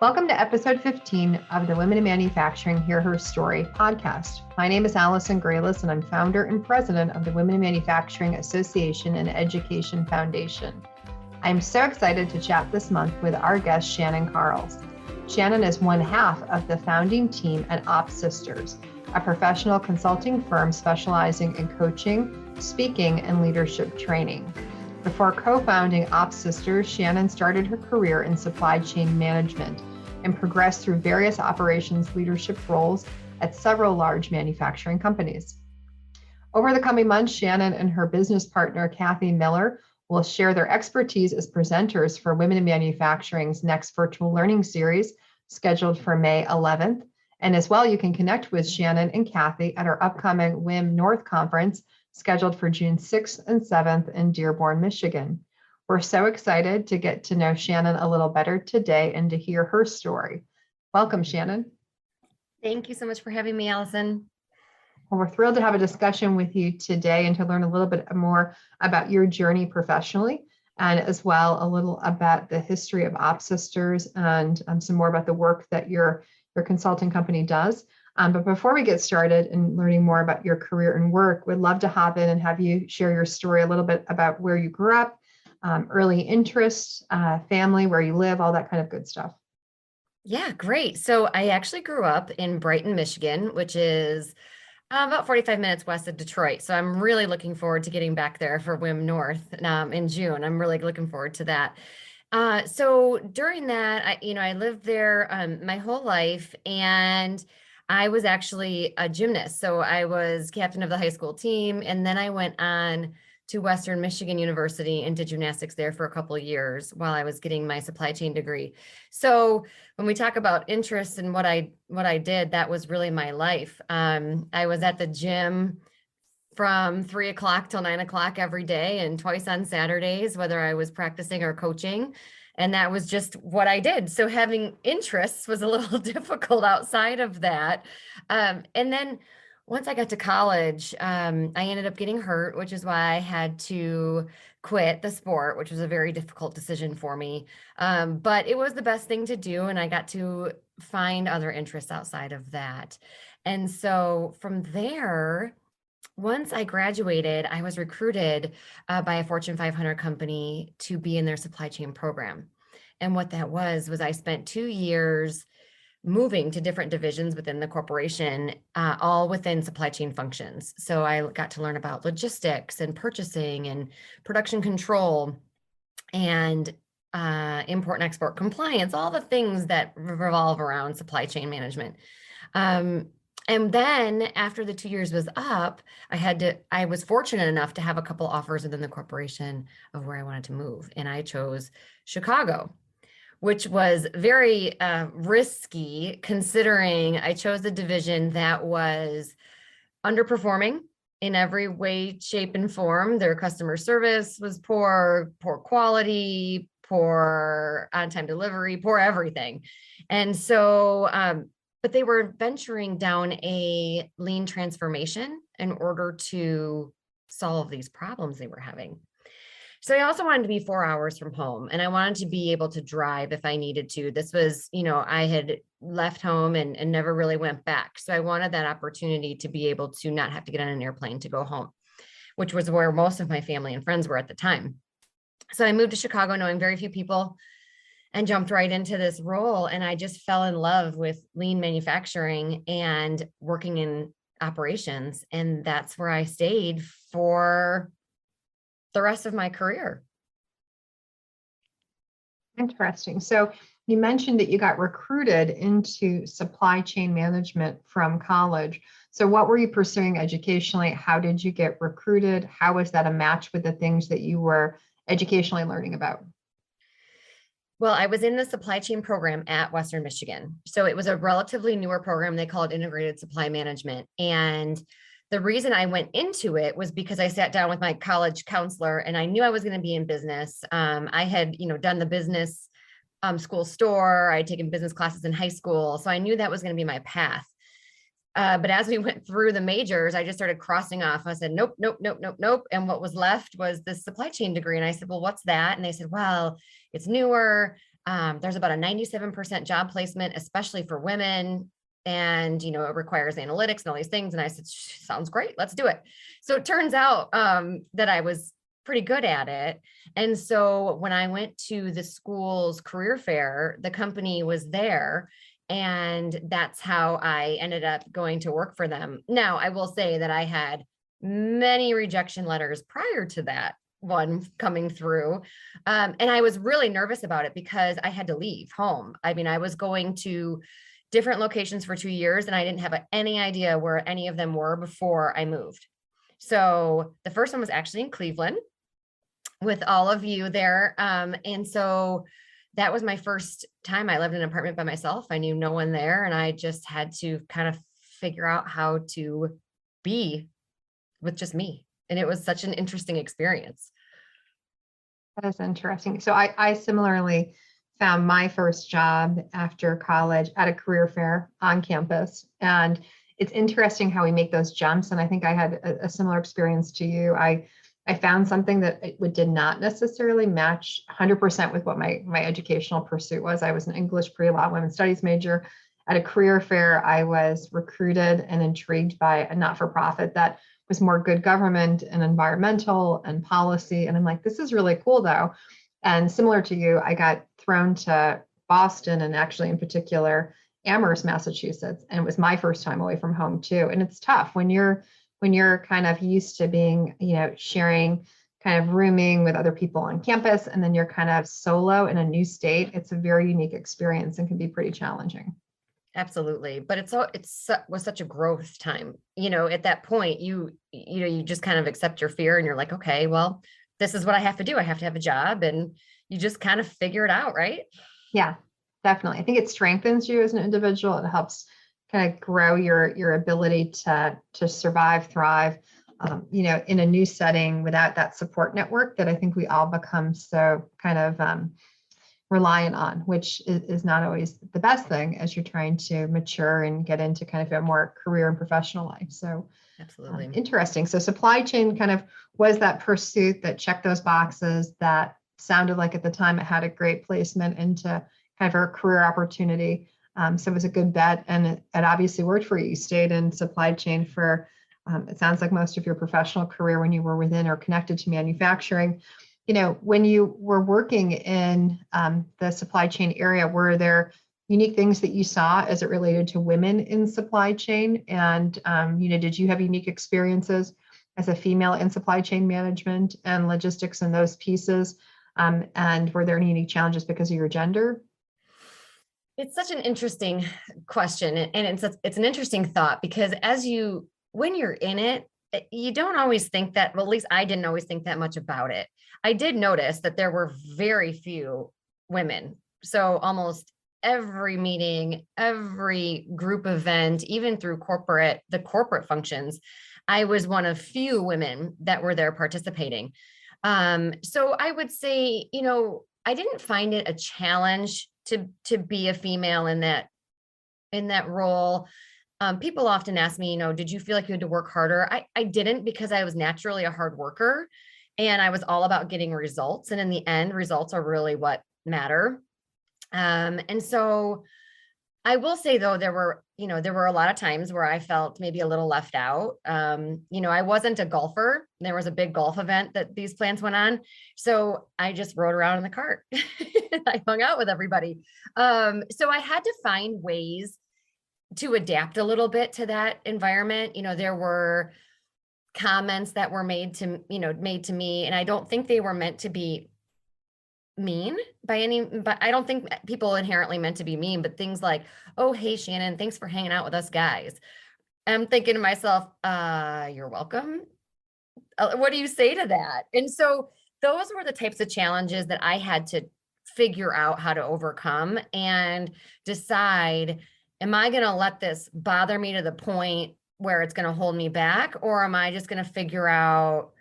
Welcome to episode 15 of the Women in Manufacturing Hear Her Story podcast. My name is Allison Graylis, and I'm founder and president of the Women in Manufacturing Association and Education Foundation. I'm so excited to chat this month with our guest, Shannon Karels. Shannon is one half of the founding team at OPSisters, a professional consulting firm specializing in coaching, speaking, and leadership training. Before co-founding OPSisters, Shannon started her career in supply chain management and progressed through various operations leadership roles at several large manufacturing companies. Over the coming months, Shannon and her business partner, Kathy Miller, will share their expertise as presenters for Women in Manufacturing's next virtual learning series, scheduled for May 11th. And as well, you can connect with Shannon and Kathy at our upcoming WIM North Conference, scheduled for June 6th and 7th in Dearborn, Michigan. We're so excited to get to know Shannon a little better today and to hear her story. Welcome, Shannon. Thank you so much for having me, Allison. Well, we're thrilled to have a discussion with you today and to learn a little bit more about your journey professionally, and as well a little about the history of OPSisters and some more about the work that your consulting company does. But before we get started and learning more about your career and work, we'd love to hop in and have you share your story a little bit about where you grew up, early interests, family, where you live, all that kind of good stuff. Yeah, great. So I actually grew up in Brighton, Michigan, which is about 45 minutes west of Detroit. So I'm really looking forward to getting back there for WIM North in June. I'm really looking forward to that. So during that, I lived there my whole life, and I was actually a gymnast. So I was captain of the high school team, and then I went on to Western Michigan University and did gymnastics there for a couple of years while I was getting my supply chain degree. So when we talk about interests and what I did, that was really my life. I was at the gym from 3 o'clock till 9 o'clock every day and twice on Saturdays, whether I was practicing or coaching. And that was just what I did. So having interests was a little difficult outside of that. And then once I got to college, I ended up getting hurt, which is why I had to quit the sport, which was a very difficult decision for me. But it was the best thing to do. And I got to find other interests outside of that. And so from there, once I graduated, I was recruited by a Fortune 500 company to be in their supply chain program. And what that was I spent 2 years moving to different divisions within the corporation, all within supply chain functions. So I got to learn about logistics and purchasing and production control and import and export compliance, all the things that revolve around supply chain management. And then after the 2 years was up, I was fortunate enough to have a couple offers within the corporation of where I wanted to move. And I chose Chicago, which was very risky, considering I chose the division that was underperforming in every way, shape, and form. Their customer service was poor quality, poor on-time delivery, poor everything. And so, but they were venturing down a lean transformation in order to solve these problems they were having. So I also wanted to be 4 hours from home, and I wanted to be able to drive if I needed to. This was, I had left home and never really went back. So I wanted that opportunity to be able to not have to get on an airplane to go home, which was where most of my family and friends were at the time. So I moved to Chicago knowing very few people and jumped right into this role. And I just fell in love with lean manufacturing and working in operations. And that's where I stayed for the rest of my career. Interesting. So you mentioned that you got recruited into supply chain management from college. So what were you pursuing educationally? How did you get recruited? How was that a match with the things that you were educationally learning about? Well, I was in the supply chain program at Western Michigan. So it was a relatively newer program. They call it integrated supply management. And the reason I went into it was because I sat down with my college counselor and I knew I was going to be in business. I had, done the business school store. I had taken business classes in high school. So I knew that was going to be my path. But as we went through the majors, I just started crossing off. I said, nope, nope, nope, nope, nope. And what was left was this supply chain degree. And I said, well, what's that? And they said, well, it's newer. There's about a 97% job placement, especially for women. And, it requires analytics and all these things. And I said, sounds great. Let's do it. So it turns out that I was pretty good at it. And so when I went to the school's career fair, the company was there. And that's how I ended up going to work for them. Now, I will say that I had many rejection letters prior to that one coming through. And I was really nervous about it because I had to leave home. I mean, I was going to different locations for 2 years and I didn't have any idea where any of them were before I moved. So the first one was actually in Cleveland with all of you there. And so that was my first time. I lived in an apartment by myself. I knew no one there. And I just had to kind of figure out how to be with just me. And it was such an interesting experience. That is interesting. So I similarly found my first job after college at a career fair on campus. And it's interesting how we make those jumps. And I think I had a similar experience to you. I found something that did not necessarily match 100% with what my educational pursuit was. I was an English pre-law women's studies major. At a career fair, I was recruited and intrigued by a not-for-profit that was more good government and environmental and policy. And I'm like, this is really cool though. And similar to you, I got thrown to Boston and actually in particular, Amherst, Massachusetts. And it was my first time away from home too. And it's tough when you're kind of used to being, sharing, kind of rooming with other people on campus, and then you're kind of solo in a new state. It's a very unique experience and can be pretty challenging. Absolutely. But it was such a growth time. At that point, you just kind of accept your fear and you're like, okay, well, this is what I have to do. I have to have a job, and you just kind of figure it out, right? Yeah, definitely. I think it strengthens you as an individual. It helps kind of grow your ability to survive, thrive, in a new setting without that support network that I think we all become so kind of reliant on, which is not always the best thing as you're trying to mature and get into kind of a more career and professional life. So absolutely interesting. So supply chain kind of was that pursuit that checked those boxes, that sounded like at the time it had a great placement into kind of a career opportunity. So it was a good bet, and it obviously worked for you. You stayed in supply chain for, it sounds like most of your professional career when you were within or connected to manufacturing. When you were working in the supply chain area, were there unique things that you saw as it related to women in supply chain? And, did you have unique experiences as a female in supply chain management and logistics and those pieces? And were there any unique challenges because of your gender? It's such an interesting question, and it's an interesting thought, because when you're in it, you don't always think that, well, at least I didn't always think that much about it. I did notice that there were very few women. So almost every meeting, every group event, even through the corporate functions, I was one of few women that were there participating. So I would say, I didn't find it a challenge to be a female in that role. People often ask me, did you feel like you had to work harder? I didn't, because I was naturally a hard worker and I was all about getting results. And in the end, results are really what matter. And so I will say though, there were a lot of times where I felt maybe a little left out. I wasn't a golfer. There was a big golf event that these plants went on. So I just rode around in the cart. I hung out with everybody. So I had to find ways to adapt a little bit to that environment. There were comments that were made to me, and I don't think they were meant to be mean but I don't think people inherently meant to be mean, but things like, oh, hey, Shannon, thanks for hanging out with us guys. I'm thinking to myself, you're welcome. What do you say to that? And so those were the types of challenges that I had to figure out how to overcome and decide, am I going to let this bother me to the point where it's going to hold me back? Or am I just going to figure out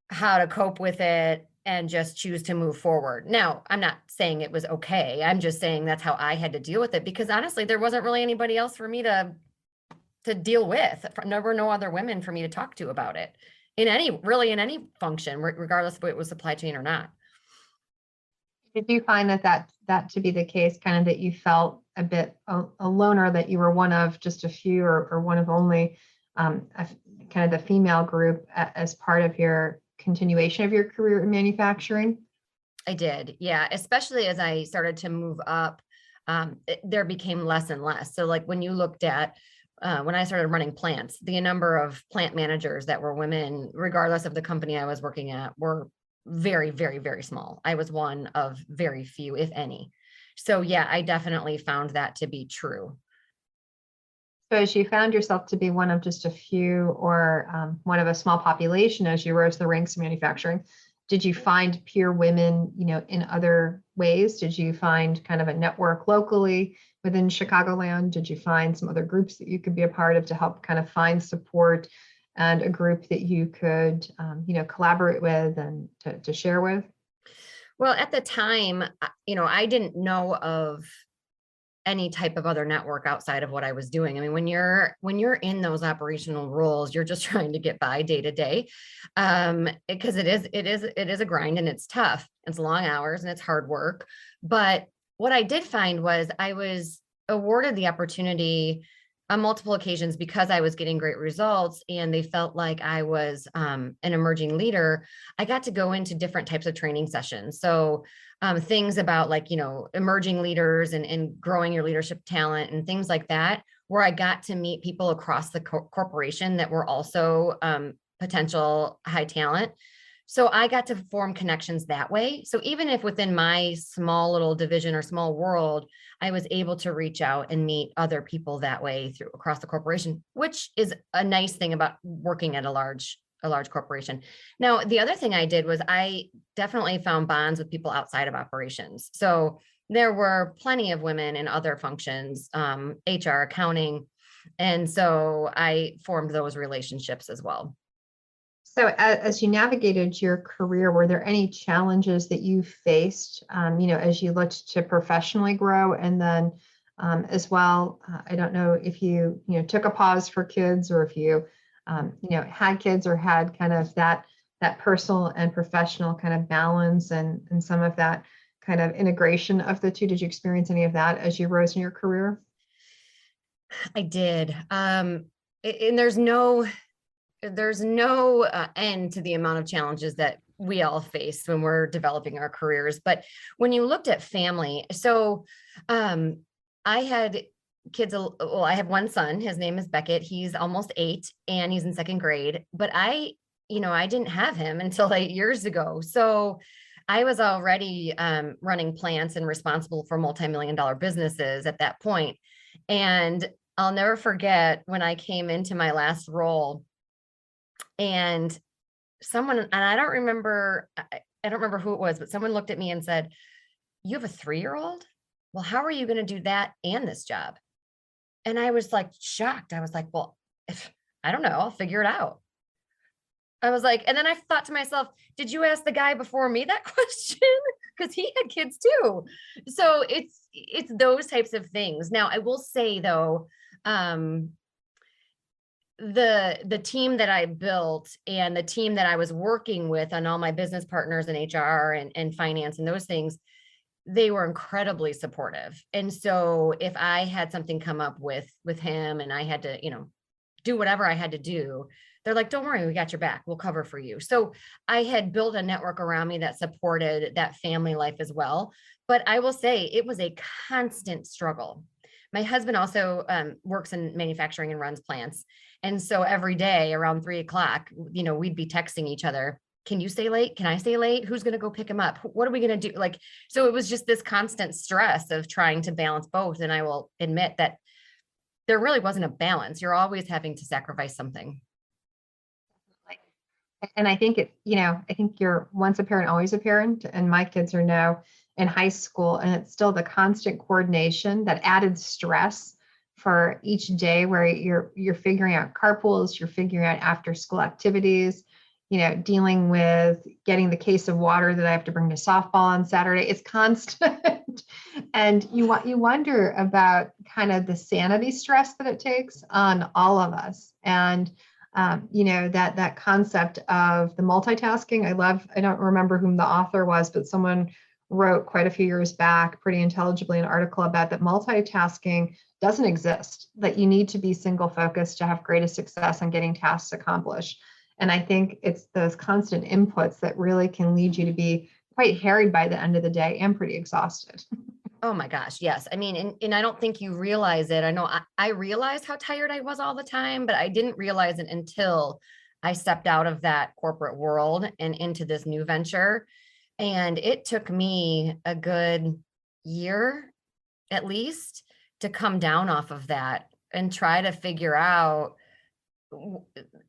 how to cope with it and just choose to move forward? Now, I'm not saying it was okay. I'm just saying that's how I had to deal with it, because honestly, there wasn't really anybody else for me to deal with. There were no other women for me to talk to about it in any function, regardless if it was supply chain or not. Did you find that to be the case, kind of that you felt a bit alone, or that you were one of just a few, or one of only kind of the female group as part of your continuation of your career in manufacturing? I did. Yeah. Especially as I started to move up, there became less and less. So like when you looked at, when I started running plants, the number of plant managers that were women, regardless of the company I was working at, were very, very, very small. I was one of very few, if any. So yeah, I definitely found that to be true. So as you found yourself to be one of just a few, or one of a small population as you rose the ranks of manufacturing, did you find peer women, in other ways? Did you find kind of a network locally within Chicagoland? Did you find some other groups that you could be a part of to help kind of find support, and a group that you could, collaborate with and to share with? Well, at the time, I didn't know of any type of other network outside of what I was doing. I mean, when you're in those operational roles, you're just trying to get by day to day. Because it is a grind, and it's tough. It's long hours and it's hard work. But what I did find was I was awarded the opportunity on multiple occasions, because I was getting great results and they felt like I was an emerging leader. I got to go into different types of training sessions. So things about like, emerging leaders, and growing your leadership talent and things like that, where I got to meet people across the corporation that were also potential high talent. So I got to form connections that way. So even if within my small little division or small world, I was able to reach out and meet other people that way through across the corporation, which is a nice thing about working at a large corporation. Now, the other thing I did was I definitely found bonds with people outside of operations. So there were plenty of women in other functions, HR, accounting. And so I formed those relationships as well. So as you navigated your career, were there any challenges that you faced, as you looked to professionally grow? And then as well, I don't know if took a pause for kids, or if had kids, or had kind of that personal and professional kind of balance, and some of that kind of integration of the two. Did you experience any of that as you rose in your career? I did. And there's no end to the amount of challenges that we all face when we're developing our careers. But when you looked at family, so I had kids. Well, I have one son. His name is Beckett. He's almost 8 and he's in second grade. But I didn't have him until 8 years ago. So I was already running plants and responsible for multi-million-dollar businesses at that point. And I'll never forget when I came into my last role, and I don't remember who it was, but someone looked at me and said, "You have a 3-year-old? Well, how are you going to do that and this job?" And I was like shocked. I was like, "Well, I don't know, I'll figure it out." I was like, and then I thought to myself, did you ask the guy before me that question? Because he had kids too. So it's those types of things. Now, I will say though, the team that I built and the team that I was working with, and all my business partners in HR and finance and those things, they were incredibly supportive. And so if I had something come up with him and I had to, do whatever I had to do, they're like, "Don't worry, we got your back. We'll cover for you." So I had built a network around me that supported that family life as well. But I will say it was a constant struggle. My husband also works in manufacturing and runs plants. And so every day around 3 o'clock, we'd be texting each other. "Can you stay late? Can I stay late? Who's going to go pick him up? What are we going to do?" So it was just this constant stress of trying to balance both. And I will admit that there really wasn't a balance. You're always having to sacrifice something. And I think you're once a parent, always a parent. And my kids are now in high school, and it's still the constant coordination, that added stress for each day, where you're figuring out carpools, you're figuring out after school activities, dealing with getting the case of water that I have to bring to softball on Saturday. It's constant. And you wonder about kind of the sanity stress that it takes on all of us. And that concept of the multitasking. I don't remember whom the author was, but someone wrote quite a few years back, pretty intelligibly, an article about that multitasking doesn't exist, that you need to be single focused to have greatest success on getting tasks accomplished. And I think it's those constant inputs that really can lead you to be quite harried by the end of the day and pretty exhausted. Oh my gosh, yes. I mean, and I don't think you realize it. I know I realized how tired I was all the time, but I didn't realize it until I stepped out of that corporate world and into this new venture. And it took me a good year at least to come down off of that and try to figure out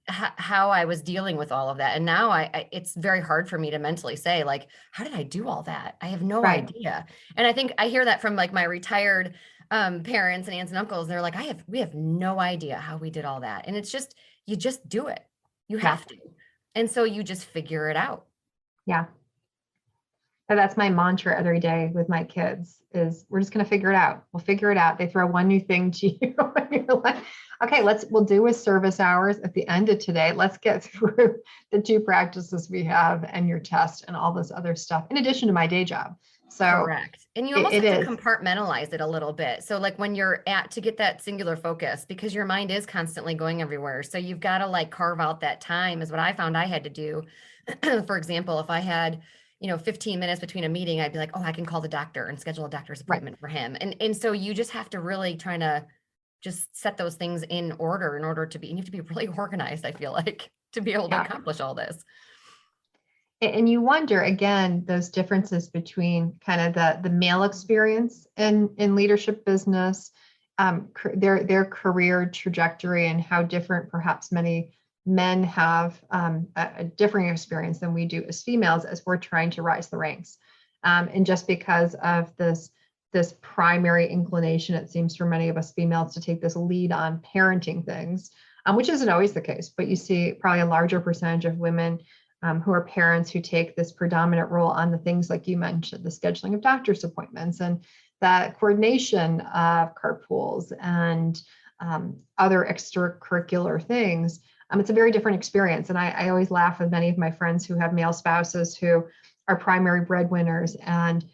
how I was dealing with all of that. And now it's very hard for me to mentally say, like, how did I do all that? I have no Right. idea. And I think I hear that from like my retired parents and aunts and uncles. And they're like, we have no idea how we did all that. And it's just, you just do it. You Yeah. have to. And so you just figure it out. Yeah. So that's my mantra every day with my kids is we're just going to figure it out. We'll figure it out. They throw one new thing to you and you're like, okay, we'll do with service hours at the end of today. Let's get through the 2 practices we have and your test and all this other stuff in addition to my day job. So correct. And you almost it have to is. compartmentalize it a little bit. So like when you're to get that singular focus, because your mind is constantly going everywhere. So you've got to like carve out that time is what I found I had to do. For example, if I had, 15 minutes between a meeting, I'd be like, oh, I can call the doctor and schedule a doctor's Right. appointment for him. And so you just have to really try to just set those things in order to be, and you have to be really organized, I feel like, to be able to Yeah. accomplish all this. And you wonder again those differences between kind of the male experience in leadership business, their career trajectory, and how different perhaps many men have a differing experience than we do as females as we're trying to rise the ranks. And just because of this primary inclination, it seems for many of us females to take this lead on parenting things, which isn't always the case, but you see probably a larger percentage of women who are parents who take this predominant role on the things like you mentioned, the scheduling of doctor's appointments and that coordination of carpools and other extracurricular things. It's a very different experience. And I always laugh with many of my friends who have male spouses who are primary breadwinners and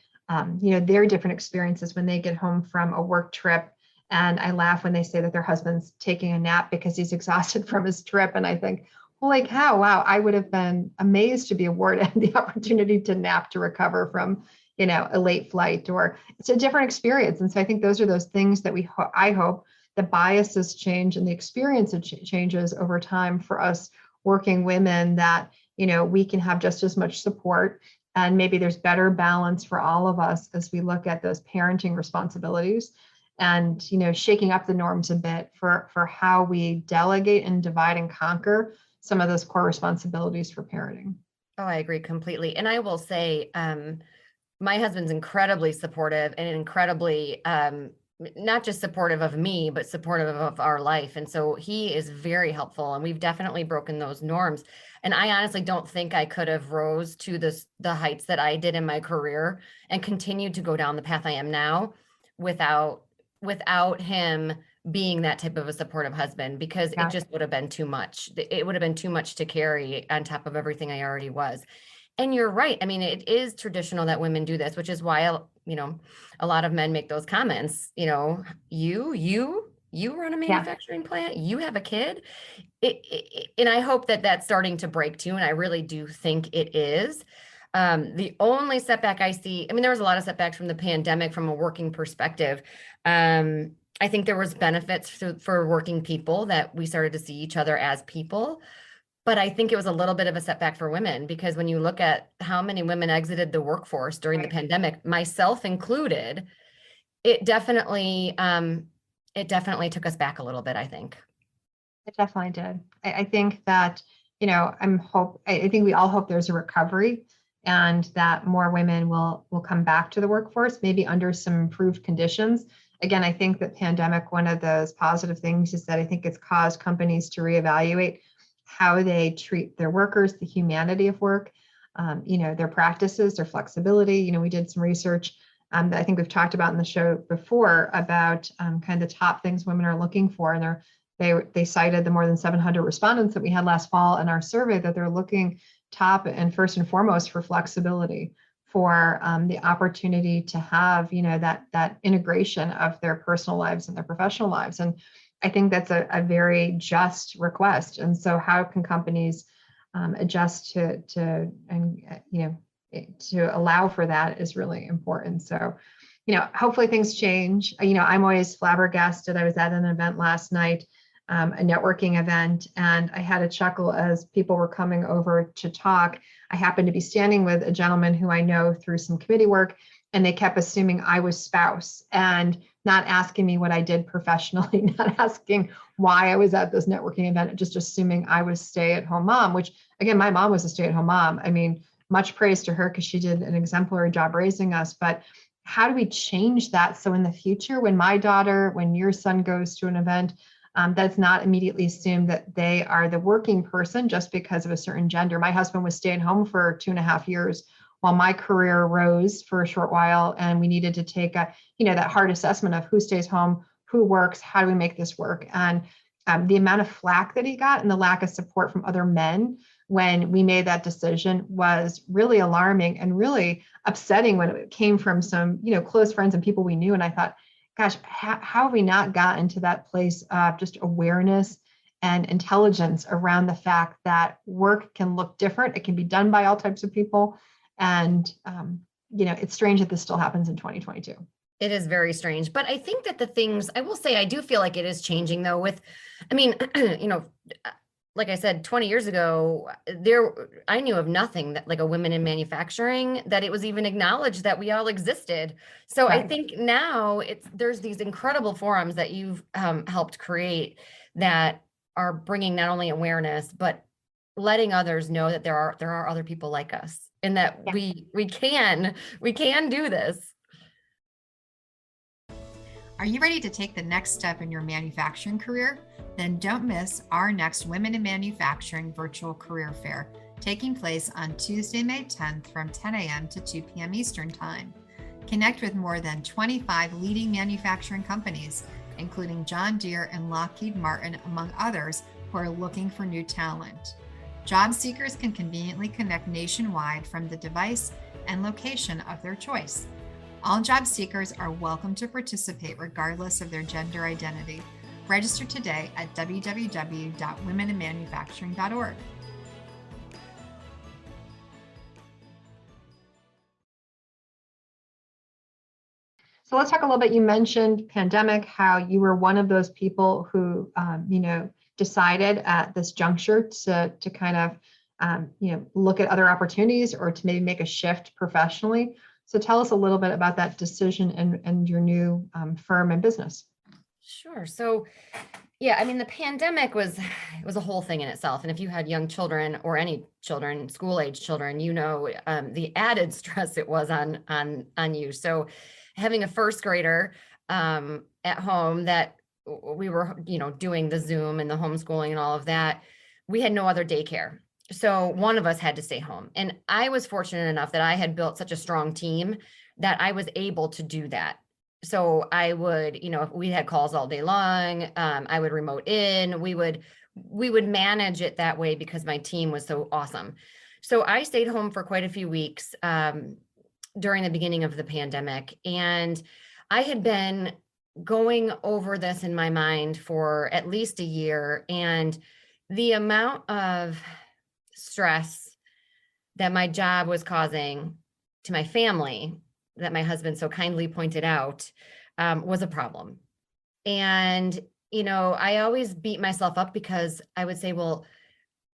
their different experiences when they get home from a work trip. And I laugh when they say that their husband's taking a nap because he's exhausted from his trip. And I think, holy cow, wow, I would have been amazed to be awarded the opportunity to nap to recover from, a late flight, or it's a different experience. And so I think those are those things that I hope the biases change and the experience of changes over time for us working women, that, we can have just as much support and maybe there's better balance for all of us as we look at those parenting responsibilities and, shaking up the norms a bit for how we delegate and divide and conquer some of those core responsibilities for parenting. Oh, I agree completely. And I will say, my husband's incredibly supportive and incredibly, not just supportive of me, but supportive of our life. And so he is very helpful, and we've definitely broken those norms. And I honestly don't think I could have rose to the heights that I did in my career and continued to go down the path I am now without him being that type of a supportive husband, because Yeah. it just would have been too much. It would have been too much to carry on top of everything I already was. And you're right. I mean, it is traditional that women do this, which is why, a lot of men make those comments, you run a manufacturing plant, you have a kid. And I hope that that's starting to break too. And I really do think it is. The only setback I see, I mean, there was a lot of setbacks from the pandemic from a working perspective. I think there was benefits for working people that we started to see each other as people. But I think it was a little bit of a setback for women, because when you look at how many women exited the workforce during the pandemic, myself included, it definitely took us back a little bit, I think. It definitely did. I think that, I think we all hope there's a recovery and that more women will come back to the workforce, maybe under some improved conditions. Again, I think that pandemic, one of those positive things is that I think it's caused companies to reevaluate how they treat their workers, the humanity of work, their practices, their flexibility. We did some research that I think we've talked about in the show before about kind of the top things women are looking for. And they cited the more than 700 respondents that we had last fall in our survey that they're looking top and first and foremost for flexibility, for the opportunity to have, that integration of their personal lives and their professional lives. And I think that's a very just request. And so how can companies adjust to allow for that is really important. So, hopefully things change. I'm always flabbergasted. I was at an event last night, a networking event, and I had a chuckle as people were coming over to talk. I happened to be standing with a gentleman who I know through some committee work, and they kept assuming I was spouse and not asking me what I did professionally, not asking why I was at this networking event, just assuming I was stay-at-home mom, which again, my mom was a stay-at-home mom. I mean, much praise to her because she did an exemplary job raising us. But how do we change that so in the future, when your son goes to an event, that's not immediately assumed that they are the working person just because of a certain gender. My husband was staying home for 2.5 years while my career rose for a short while, and we needed to take that hard assessment of who stays home, who works, how do we make this work? And the amount of flack that he got and the lack of support from other men when we made that decision was really alarming and really upsetting when it came from some, close friends and people we knew. And I thought, gosh, how have we not gotten to that place of just awareness and intelligence around the fact that work can look different. It can be done by all types of people. And, it's strange that this still happens in 2022. It is very strange, but I think that the things I will say, I do feel like it is changing though like I said, 20 years ago, I knew of nothing that like a women in manufacturing, that it was even acknowledged that we all existed. So right. I think now there's these incredible forums that you've helped create that are bringing not only awareness, but letting others know that there are other people like us and that we can do this. Are you ready to take the next step in your manufacturing career? Then don't miss our next Women in Manufacturing Virtual Career Fair, taking place on Tuesday, May 10th from 10 a.m. to 2 p.m. Eastern Time. Connect with more than 25 leading manufacturing companies, including John Deere and Lockheed Martin, among others, who are looking for new talent. Job seekers can conveniently connect nationwide from the device and location of their choice. All job seekers are welcome to participate regardless of their gender identity. Register today at www.womeninmanufacturing.org. So let's talk a little bit. You mentioned pandemic, how you were one of those people who, decided at this juncture to kind of, look at other opportunities or to maybe make a shift professionally. So tell us a little bit about that decision and your new firm and business. Sure. So, the pandemic was a whole thing in itself. And if you had young children or any children, school age children, the added stress it was on you. So having a first grader at home that we were, doing the Zoom and the homeschooling and all of that, we had no other daycare. So one of us had to stay home. And I was fortunate enough that I had built such a strong team that I was able to do that. So I would, if we had calls all day long, I would remote in, we would manage it that way because my team was so awesome. So I stayed home for quite a few weeks during the beginning of the pandemic. And I had been going over this in my mind for at least a year. And the amount of stress that my job was causing to my family, that my husband so kindly pointed out, was a problem. And, I always beat myself up because I would say, well,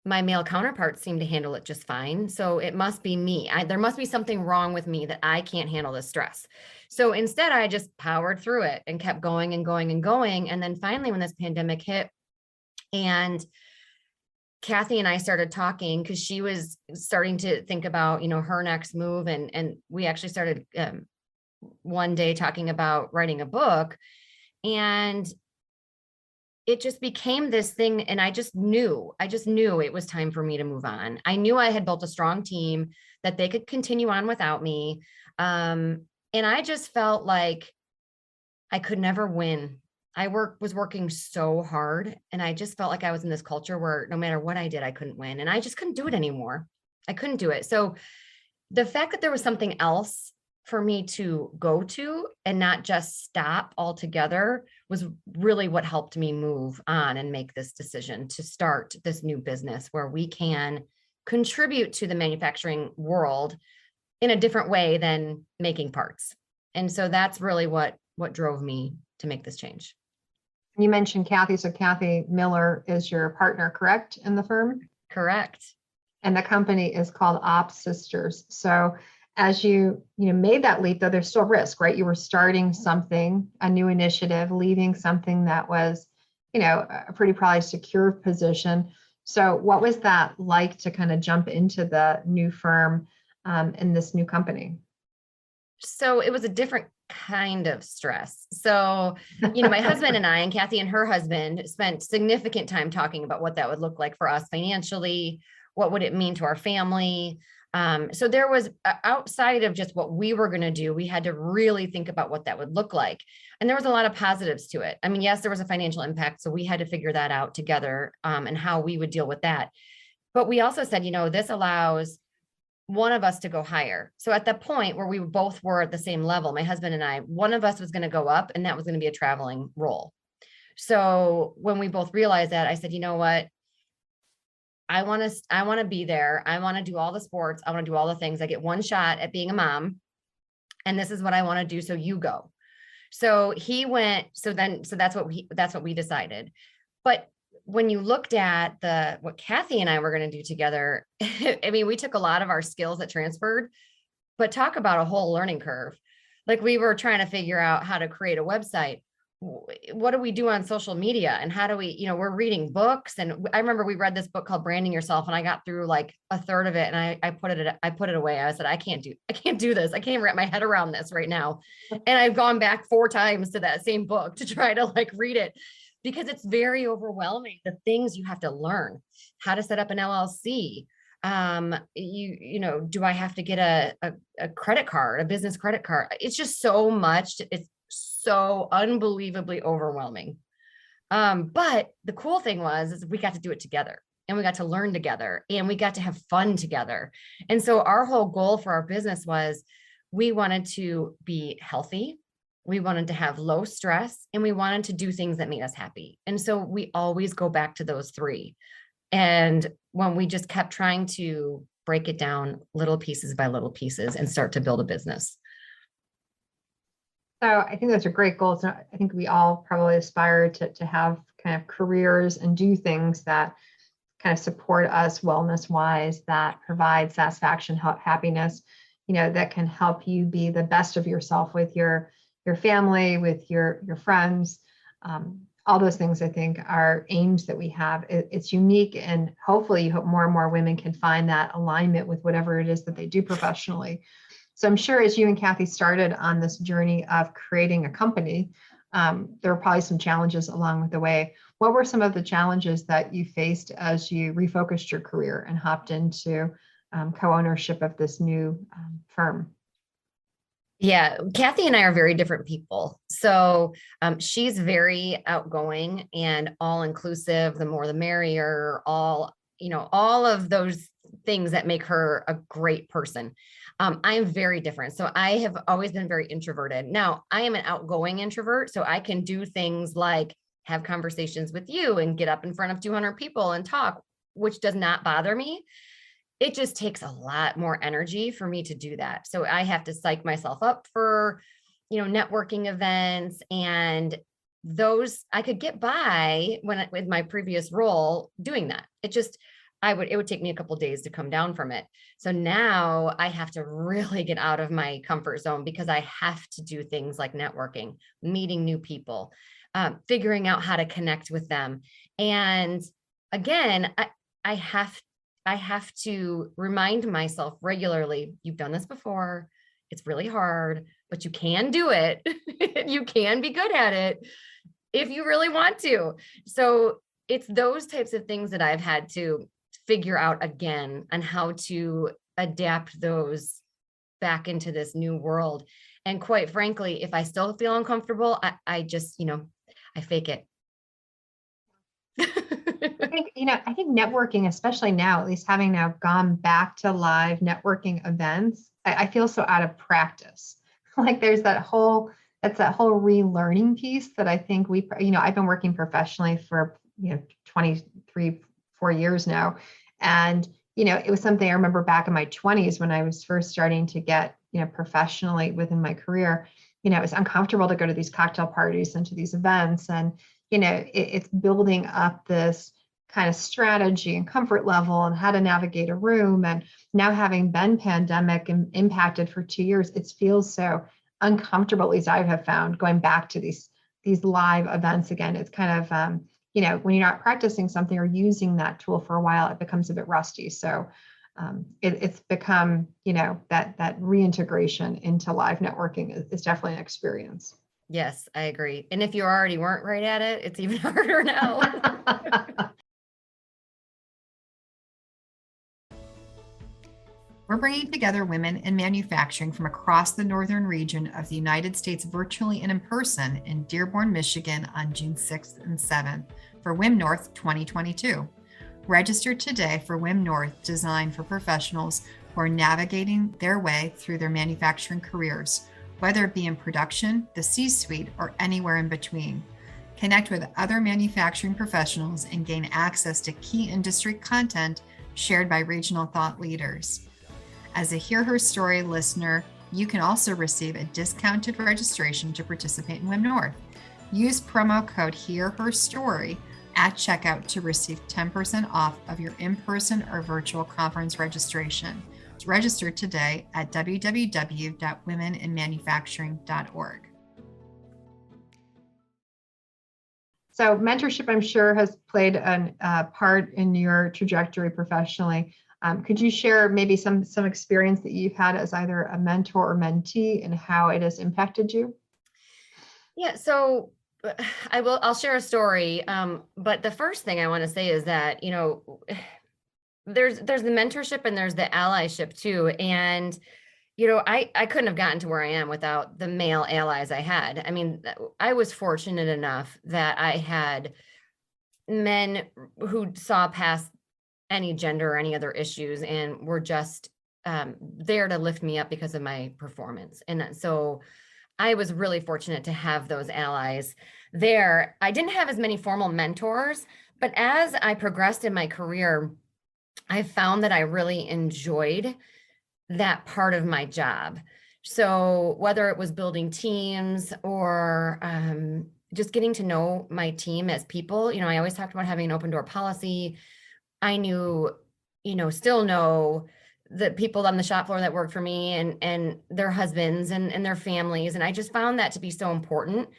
my male counterparts seem to handle it just fine. So it must be me. There must be something wrong with me that I can't handle this stress. So instead, I just powered through it and kept going and going and going. And then finally, when this pandemic hit and Kathy and I started talking, because she was starting to think about, her next move. And we actually started one day talking about writing a book. And it just became this thing. And I just knew it was time for me to move on. I knew I had built a strong team that they could continue on without me. And I just felt like I could never win. I was working so hard, and I just felt like I was in this culture where no matter what I did, I couldn't win, and I just couldn't do it anymore. I couldn't do it. So the fact that there was something else for me to go to and not just stop altogether was really what helped me move on and make this decision to start this new business where we can contribute to the manufacturing world in a different way than making parts. And so that's really what drove me to make this change. You mentioned Kathy. So Kathy Miller is your partner, correct, in the firm? Correct. And the company is called OPSisters. So as you made that leap, though, there's still risk, right? You were starting something, a new initiative, leaving something that was, a pretty probably secure position. So what was that like to kind of jump into the new firm in this new company? So it was a different kind of stress. So, my husband and I, and Kathy and her husband, spent significant time talking about what that would look like for us financially. What would it mean to our family? So there was, outside of just what we were going to do, we had to really think about what that would look like. And there was a lot of positives to it. I mean, yes, there was a financial impact. So we had to figure that out together, and how we would deal with that. But we also said, this allows one of us to go higher. So at the point where we both were at the same level, my husband and I, one of us was going to go up, and that was going to be a traveling role. So when we both realized that, I said, you know what? I want to be there. I want to do all the sports. I want to do all the things. I get one shot at being a mom, and this is what I want to do. So you go. So he went. So that's what we decided. But when you looked at what Kathy and I were going to do together, I mean, we took a lot of our skills that transferred, but talk about a whole learning curve. Like, we were trying to figure out how to create a website. What do we do on social media, and how do we, we're reading books. And I remember we read this book called Branding Yourself, and I got through like a third of it, and I put it away. I said, I can't do this. I can't wrap my head around this right now. And I've gone back 4 times to that same book to try to like read it, because it's very overwhelming. The things you have to learn, how to set up an LLC. Do I have to get a credit card, a business credit card? It's just so much. It's so unbelievably overwhelming. But the cool thing is we got to do it together, and we got to learn together, and we got to have fun together. And so our whole goal for our business was, we wanted to be healthy. We wanted to have low stress, and we wanted to do things that made us happy. And so we always go back to those 3. And when we just kept trying to break it down little pieces by little pieces and start to build a business. So I think those are great goals. I think we all probably aspire to have kind of careers and do things that kind of support us wellness wise, that provide satisfaction, happiness, that can help you be the best of yourself with your family, with your friends. All those things, I think, are aims that we have. It's unique, and hopefully you hope more and more women can find that alignment with whatever it is that they do professionally. So I'm sure as you and Kathy started on this journey of creating a company, there were probably some challenges along with the way. What were some of the challenges that you faced as you refocused your career and hopped into co-ownership of this new firm? Yeah, Kathy and I are very different people. So she's very outgoing and all inclusive. The more the merrier. All of those things that make her a great person. I'm very different. So I have always been very introverted. Now I am an outgoing introvert, so I can do things like have conversations with you and get up in front of 200 people and talk, which does not bother me. It just takes a lot more energy for me to do that. So I have to psych myself up for, networking events, and those I could get by with my previous role doing that. It would take me a couple of days to come down from it. So now I have to really get out of my comfort zone, because I have to do things like networking, meeting new people, figuring out how to connect with them. And again, I have to remind myself regularly, you've done this before. It's really hard, but you can do it. You can be good at it if you really want to. So it's those types of things that I've had to figure out again on how to adapt those back into this new world. And quite frankly, if I still feel uncomfortable, I just, I fake it. I think networking, especially now, at least having now gone back to live networking events, I feel so out of practice. Like there's that whole relearning piece that I think I've been working professionally for, 23, 4 years now. And, it was something I remember back in my 20s when I was first starting to get, professionally within my career. It was uncomfortable to go to these cocktail parties and to these events. And, it's building up this kind of strategy and comfort level and how to navigate a room. And now having been pandemic and impacted for 2 years, it feels so uncomfortable, at least I have found, going back to these live events again. It's kind of, when you're not practicing something or using that tool for a while, it becomes a bit rusty. So it's become, that reintegration into live networking is definitely an experience. Yes, I agree. And if you already weren't right at it, it's even harder now. We're bringing together women in manufacturing from across the northern region of the United States virtually and in person in Dearborn, Michigan on June 6th and 7th for WIM North 2022. Register today for WIM North, designed for professionals who are navigating their way through their manufacturing careers, whether it be in production, the C-suite, or anywhere in between. Connect with other manufacturing professionals and gain access to key industry content shared by regional thought leaders. As a Hear Her Story listener, you can also receive a discounted registration to participate in WIM North. Use promo code Hear Her Story at checkout to receive 10% off of your in-person or virtual conference registration. Register today at www.womeninmanufacturing.org. So mentorship, I'm sure, has played a part in your trajectory professionally. Could you share maybe some experience that you've had as either a mentor or mentee and how it has impacted you? Yeah, so I'll share a story. But the first thing I want to say is that, there's the mentorship and there's the allyship too. And, I couldn't have gotten to where I am without the male allies I had. I mean, I was fortunate enough that I had men who saw past any gender or any other issues and were just there to lift me up because of my performance. And so I was really fortunate to have those allies there. I didn't have as many formal mentors, but as I progressed in my career, I found that I really enjoyed that part of my job. So whether it was building teams or just getting to know my team as people, I always talked about having an open door policy. I knew, still know the people on the shop floor that worked for me and their husbands and their families. And I just found that to be so important.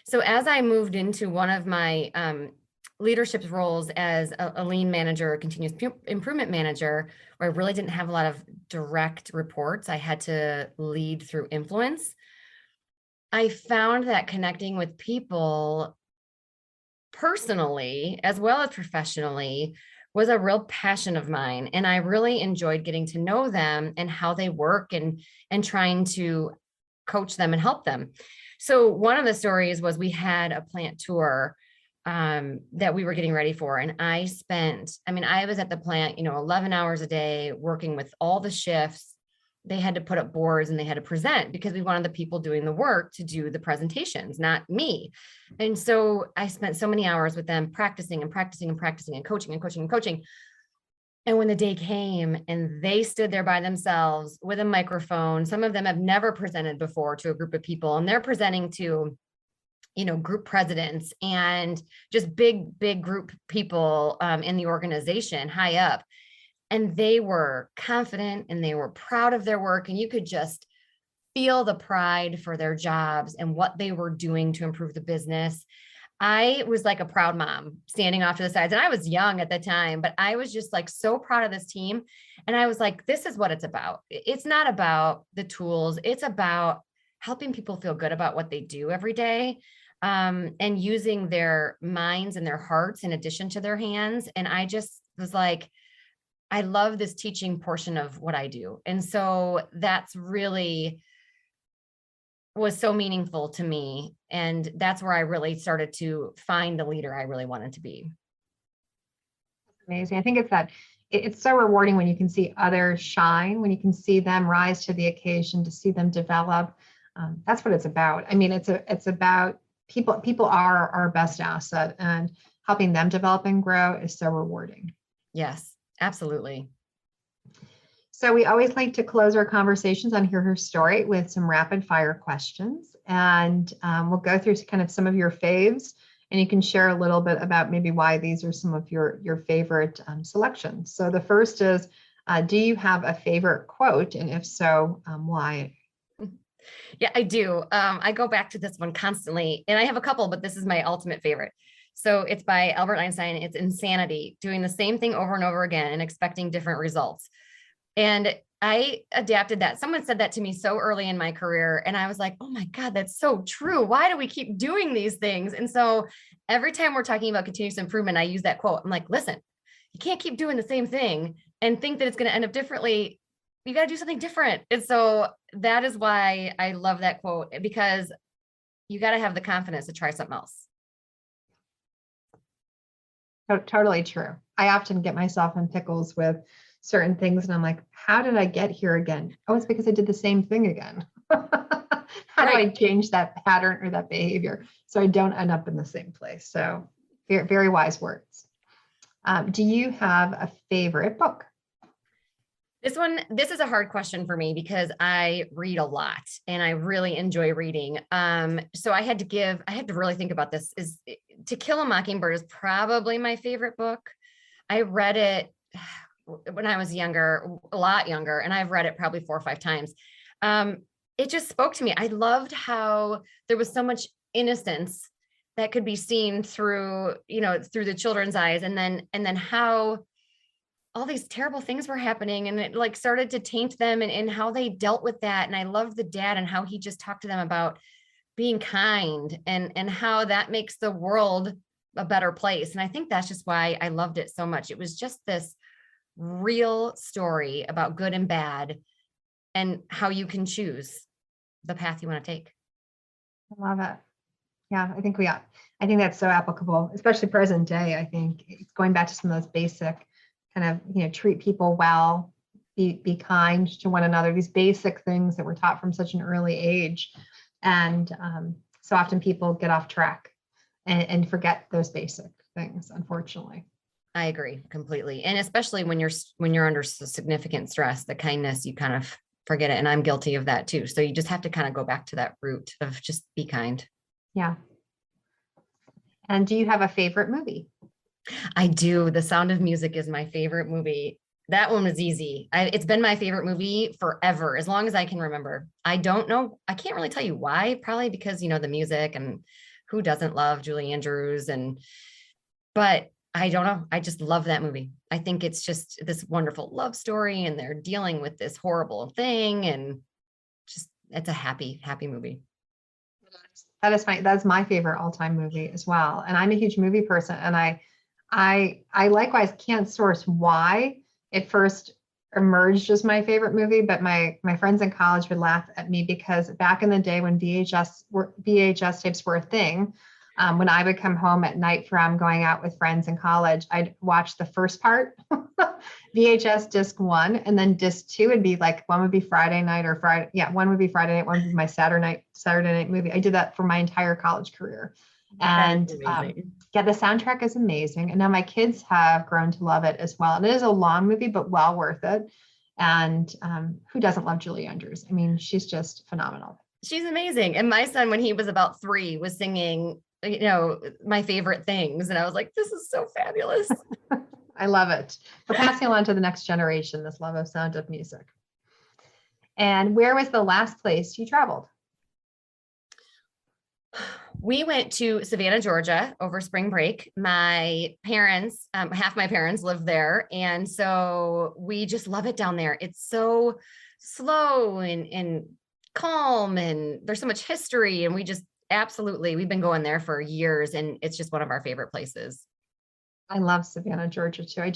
So as I moved into one of my leadership roles as a lean manager, a continuous improvement manager, where I really didn't have a lot of direct reports, I had to lead through influence. I found that connecting with people personally, as well as professionally, was a real passion of mine. And I really enjoyed getting to know them and how they work and trying to coach them and help them. So one of the stories was we had a plant tour that we were getting ready for. And I was at the plant, 11 hours a day working with all the shifts. They had to put up boards and they had to present because we wanted the people doing the work to do the presentations, not me. And so I spent so many hours with them practicing and practicing and practicing and coaching and coaching and coaching. And when the day came and they stood there by themselves with a microphone, some of them have never presented before to a group of people, and they're presenting to, group presidents and just big group people in the organization high up. And they were confident and they were proud of their work. And you could just feel the pride for their jobs and what they were doing to improve the business. I was like a proud mom standing off to the sides, and I was young at the time, but I was just like so proud of this team. And I was like, this is what it's about. It's not about the tools. It's about helping people feel good about what they do every day, and using their minds and their hearts in addition to their hands. And I just was like, I love this teaching portion of what I do. And so that's really was so meaningful to me. And that's where I really started to find the leader I really wanted to be. Amazing. I think it's so rewarding when you can see others shine, when you can see them rise to the occasion, to see them develop. That's what it's about. I mean, it's about people. People are our best asset, and helping them develop and grow is so rewarding. Yes, absolutely. So we always like to close our conversations on Hear Her Story with some rapid fire questions. And we'll go through kind of some of your faves, and you can share a little bit about maybe why these are some of your favorite selections. So the first is, do you have a favorite quote? And if so, why? Yeah, I do. I go back to this one constantly, and I have a couple, but this is my ultimate favorite. So it's by Albert Einstein. It's insanity, doing the same thing over and over again and expecting different results. And I adapted that. Someone said that to me so early in my career. And I was like, oh my God, that's so true. Why do we keep doing these things? And so every time we're talking about continuous improvement, I use that quote. I'm like, listen, you can't keep doing the same thing and think that it's going to end up differently. You got to do something different. And so that is why I love that quote, because you got to have the confidence to try something else. Totally true. I often get myself in pickles with certain things, and I'm like, how did I get here again? Oh, it's because I did the same thing again. How do I change that pattern or that behavior so I don't end up in the same place? So very, very wise words. Do you have a favorite book? This is a hard question for me because I read a lot and I really enjoy reading. So I had to really think about this. To Kill a Mockingbird is probably my favorite book. I read it when I was younger, a lot younger, and I've read it probably 4 or 5 times. It just spoke to me. I loved how there was so much innocence that could be seen through the children's eyes, and then how all these terrible things were happening, and it like started to taint them, and how they dealt with that. And I loved the dad and how he just talked to them about being kind and how that makes the world a better place. And I think that's just why I loved it so much. It was just this real story about good and bad and how you can choose the path you want to take. I love it. Yeah, I think that's so applicable, especially present day. I think it's going back to some of those basic kind of, treat people well, be kind to one another, these basic things that we're taught from such an early age. And so often people get off track and forget those basic things, unfortunately. I agree completely. And especially when you're under significant stress, the kindness, you kind of forget it. And I'm guilty of that too. So you just have to kind of go back to that root of just be kind. Yeah. And do you have a favorite movie? I do. The Sound of Music is my favorite movie. That one was easy. It's been my favorite movie forever, as long as I can remember. I don't know. I can't really tell you why. Probably because, the music, and who doesn't love Julie Andrews, but I don't know. I just love that movie. I think it's just this wonderful love story, and they're dealing with this horrible thing, and just, it's a happy, happy movie. That is fine. That's my favorite all-time movie as well. And I'm a huge movie person, and I likewise can't source why it first emerged as my favorite movie, but my friends in college would laugh at me because back in the day when VHS tapes were a thing, when I would come home at night from going out with friends in college, I'd watch the first part, VHS disc 1, and then disc 2 would be like, one would be Friday night one would be Friday night, one would be my Saturday night movie. I did that for my entire college career. And the soundtrack is amazing. And now my kids have grown to love it as well. And it is a long movie, but well worth it. And who doesn't love Julie Andrews? I mean, she's just phenomenal. She's amazing. And my son, when he was about 3, was singing, my favorite things. And I was like, this is so fabulous. I love it. We're passing on to the next generation, this love of Sound of Music. And where was the last place you traveled? We went to Savannah, Georgia over spring break. My parents, half my parents live there. And so we just love it down there. It's so slow and calm, and there's so much history. And we've been going there for years, and it's just one of our favorite places. I love Savannah, Georgia too.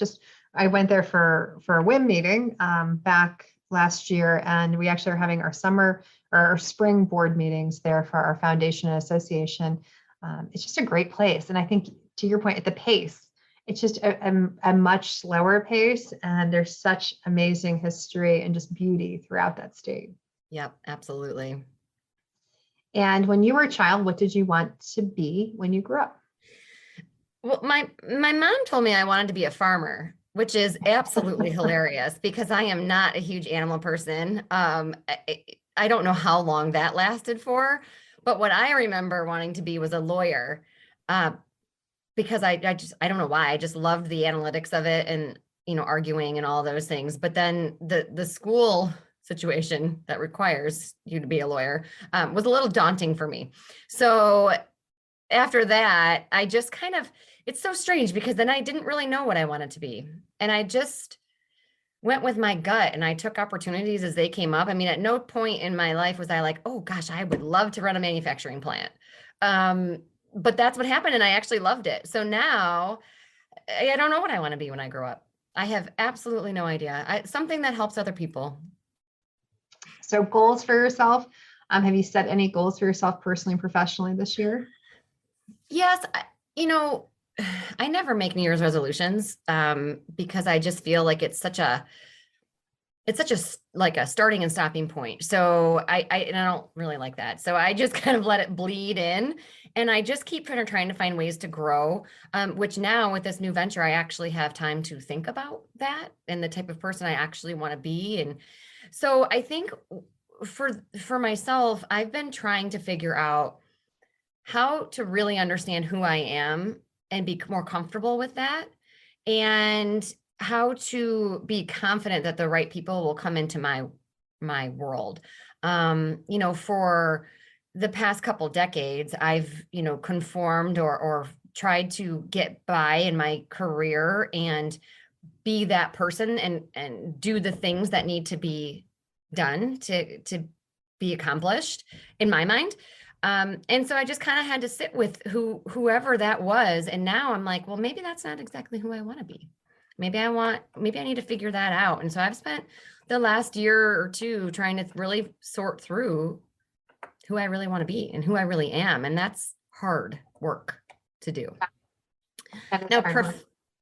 I went there for a WIM meeting back last year, and we actually are having our spring board meetings there for our foundation and association. It's just a great place. And I think, to your point, at the pace, it's just a much slower pace, and there's such amazing history and just beauty throughout that state. Yep, absolutely. And when you were a child, what did you want to be when you grew up? Well, my mom told me I wanted to be a farmer, which is absolutely hilarious because I am not a huge animal person. I don't know how long that lasted for, but what I remember wanting to be was a lawyer, uh, because I don't know why. I just loved the analytics of it and, arguing and all those things. But then the school situation that requires you to be a lawyer was a little daunting for me. So after that, I just kind of, it's so strange because then I didn't really know what I wanted to be. And I just went with my gut and I took opportunities as they came up. I mean, at no point in my life was I like, oh gosh, I would love to run a manufacturing plant. But that's what happened. And I actually loved it. So now I don't know what I want to be when I grow up. I have absolutely no idea. Something that helps other people. So goals for yourself. Have you set any goals for yourself personally and professionally this year? Yes. I never make New Year's resolutions because I just feel like it's such a like a starting and stopping point. So I don't really like that. So I just kind of let it bleed in, and I just keep trying to find ways to grow, which now with this new venture, I actually have time to think about that and the type of person I actually want to be. And so I think for myself, I've been trying to figure out how to really understand who I am and be more comfortable with that, and how to be confident that the right people will come into my world. For the past couple decades, I've, conformed or tried to get by in my career and be that person and do the things that need to be done to be accomplished in my mind. And so I just kind of had to sit with whoever that was. And now I'm like, well, maybe that's not exactly who I want to be. Maybe I need to figure that out. And so I've spent the last year or two trying to really sort through who I really want to be and who I really am. And that's hard work to do. Now,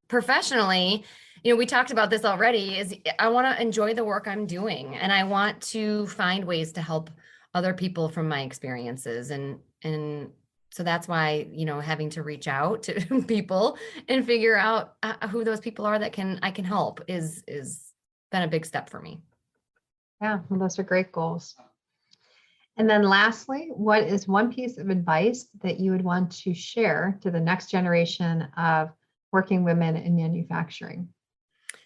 professionally, we talked about this already, is I want to enjoy the work I'm doing, and I want to find ways to help other people from my experiences. And so that's why, having to reach out to people and figure out who those people are that I can help is been a big step for me. Yeah, well, those are great goals. And then lastly, what is one piece of advice that you would want to share to the next generation of working women in manufacturing?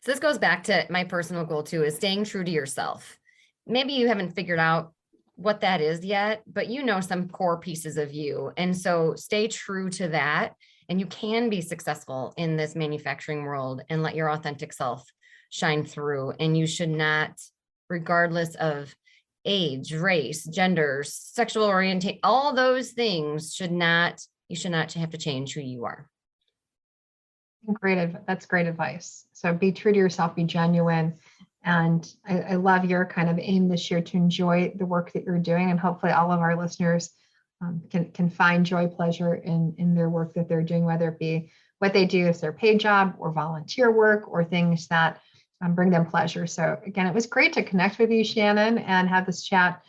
So this goes back to my personal goal too, is staying true to yourself. Maybe you haven't figured out what that is yet, but some core pieces of you. And so stay true to that, and you can be successful in this manufacturing world and let your authentic self shine through. And you should not, regardless of age, race, gender, sexual orientation, all those things you should not have to change who you are. That's great advice. So be true to yourself, be genuine. And I love your kind of aim this year to enjoy the work that you're doing. And hopefully all of our listeners can find joy, pleasure in their work that they're doing, whether it be what they do as their paid job or volunteer work or things that bring them pleasure. So again, it was great to connect with you, Shannon, and have this chat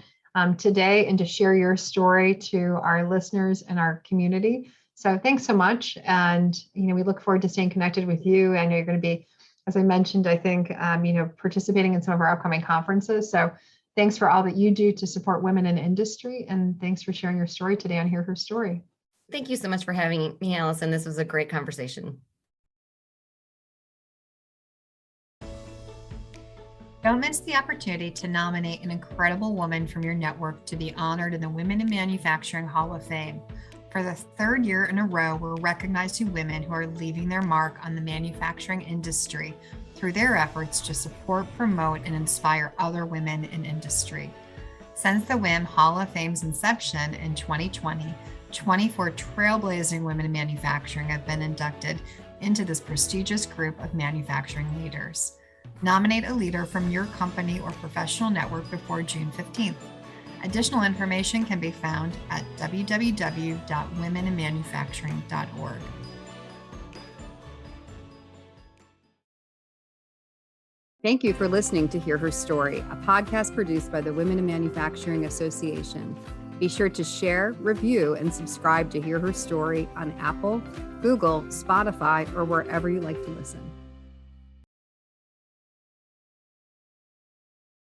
today and to share your story to our listeners and our community. So thanks so much. And, we look forward to staying connected with you. I know you're going to be, as I mentioned, I think, participating in some of our upcoming conferences. So thanks for all that you do to support women in industry. And thanks for sharing your story today on Hear Her Story. Thank you so much for having me, Allison. This was a great conversation. Don't miss the opportunity to nominate an incredible woman from your network to be honored in the Women in Manufacturing Hall of Fame. For the third year in a row, we're recognizing women who are leaving their mark on the manufacturing industry through their efforts to support, promote, and inspire other women in industry. Since the WIM Hall of Fame's inception in 2020, 24 trailblazing women in manufacturing have been inducted into this prestigious group of manufacturing leaders. Nominate a leader from your company or professional network before June 15th. Additional information can be found at www.womeninmanufacturing.org. Thank you for listening to Hear Her Story, a podcast produced by the Women in Manufacturing Association. Be sure to share, review, and subscribe to Hear Her Story on Apple, Google, Spotify, or wherever you like to listen.